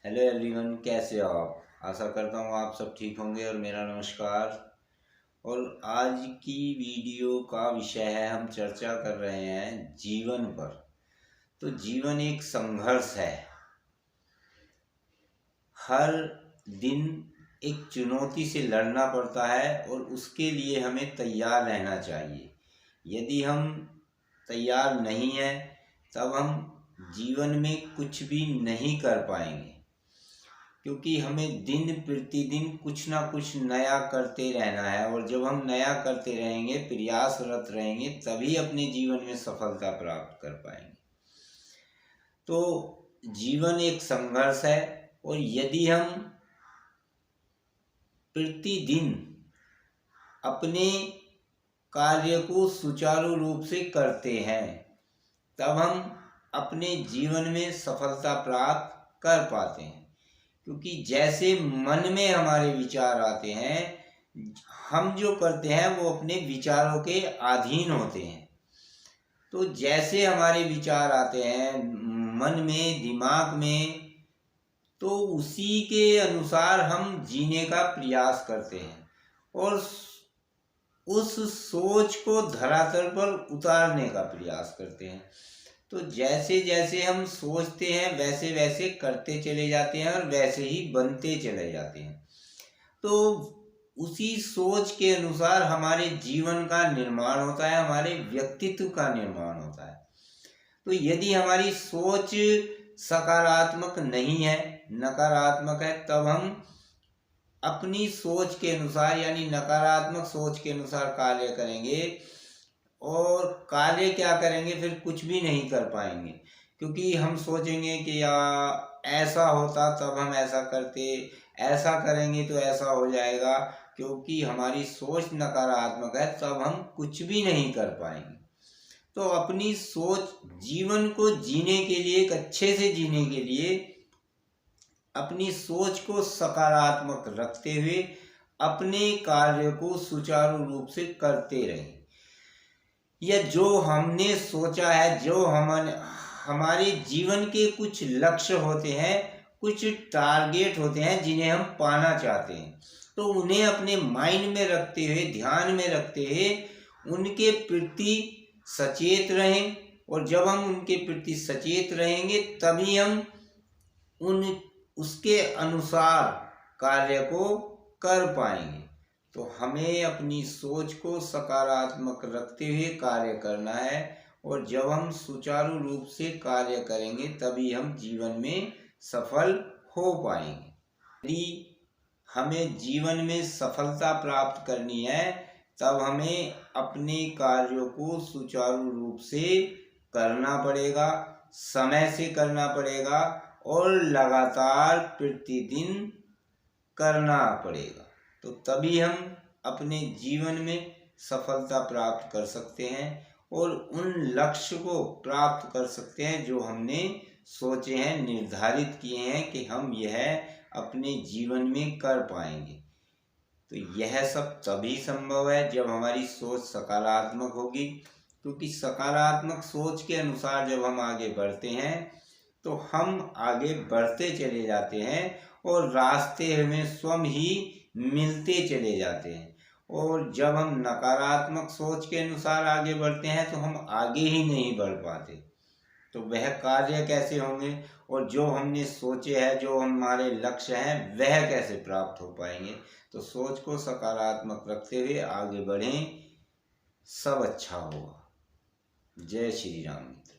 Hello everyone, कैसे हो आप। आशा करता हूँ आप सब ठीक होंगे और मेरा नमस्कार। और आज की वीडियो का विषय है, हम चर्चा कर रहे हैं जीवन पर। तो जीवन एक संघर्ष है। हर दिन एक चुनौती से लड़ना पड़ता है और उसके लिए हमें तैयार रहना चाहिए। यदि हम तैयार नहीं हैं तब हम जीवन में कुछ भी नहीं कर पाएंगे, क्योंकि हमें दिन प्रतिदिन कुछ ना कुछ नया करते रहना है। और जब हम नया करते रहेंगे, प्रयासरत रहेंगे, तभी अपने जीवन में सफलता प्राप्त कर पाएंगे। तो जीवन एक संघर्ष है, और यदि हम प्रतिदिन अपने कार्य को सुचारू रूप से करते हैं तब हम अपने जीवन में सफलता प्राप्त कर पाते हैं। क्योंकि जैसे मन में हमारे विचार आते हैं, हम जो करते हैं वो अपने विचारों के अधीन होते हैं। तो जैसे हमारे विचार आते हैं मन में, दिमाग में, तो उसी के अनुसार हम जीने का प्रयास करते हैं और उस सोच को धरातल पर उतारने का प्रयास करते हैं। तो जैसे जैसे हम सोचते हैं वैसे वैसे करते चले जाते हैं और वैसे ही बनते चले जाते हैं। तो उसी सोच के अनुसार हमारे जीवन का निर्माण होता है, हमारे व्यक्तित्व का निर्माण होता है। तो यदि हमारी सोच सकारात्मक नहीं है, नकारात्मक है, तब हम अपनी सोच के अनुसार यानी नकारात्मक सोच के अनुसार कार्य करेंगे। और कार्य क्या करेंगे, फिर कुछ भी नहीं कर पाएंगे। क्योंकि हम सोचेंगे कि या ऐसा होता तब हम ऐसा करते, ऐसा करेंगे तो ऐसा हो जाएगा। क्योंकि हमारी सोच नकारात्मक है तब हम कुछ भी नहीं कर पाएंगे। तो अपनी सोच, जीवन को जीने के लिए, एक अच्छे से जीने के लिए अपनी सोच को सकारात्मक रखते हुए अपने कार्य को सुचारू रूप से करते रहें। या जो हमने सोचा है, जो हमारे जीवन के कुछ लक्ष्य होते हैं, कुछ टारगेट होते हैं जिन्हें हम पाना चाहते हैं, तो उन्हें अपने माइंड में रखते हुए, ध्यान में रखते हुए उनके प्रति सचेत रहें। और जब हम उनके प्रति सचेत रहेंगे तभी हम उसके अनुसार कार्य को कर पाएंगे। तो हमें अपनी सोच को सकारात्मक रखते हुए कार्य करना है। और जब हम सुचारू रूप से कार्य करेंगे तभी हम जीवन में सफल हो पाएंगे। यदि हमें जीवन में सफलता प्राप्त करनी है तब हमें अपने कार्यों को सुचारू रूप से करना पड़ेगा, समय से करना पड़ेगा और लगातार प्रतिदिन करना पड़ेगा। तो तभी हम अपने जीवन में सफलता प्राप्त कर सकते हैं और उन लक्ष्य को प्राप्त कर सकते हैं जो हमने सोचे हैं, निर्धारित किए हैं कि हम यह अपने जीवन में कर पाएंगे। तो यह सब तभी संभव है जब हमारी सोच सकारात्मक होगी। क्योंकि सकारात्मक सोच के अनुसार जब हम आगे बढ़ते हैं तो हम आगे बढ़ते चले जाते हैं और रास्ते हमें स्वयं ही मिलते चले जाते हैं। और जब हम नकारात्मक सोच के अनुसार आगे बढ़ते हैं तो हम आगे ही नहीं बढ़ पाते। तो वह कार्य कैसे होंगे, और जो हमने सोचे हैं, जो हमारे लक्ष्य हैं, वह कैसे प्राप्त हो पाएंगे। तो सोच को सकारात्मक रखते हुए आगे बढ़ें, सब अच्छा होगा। जय श्री राम मित्र।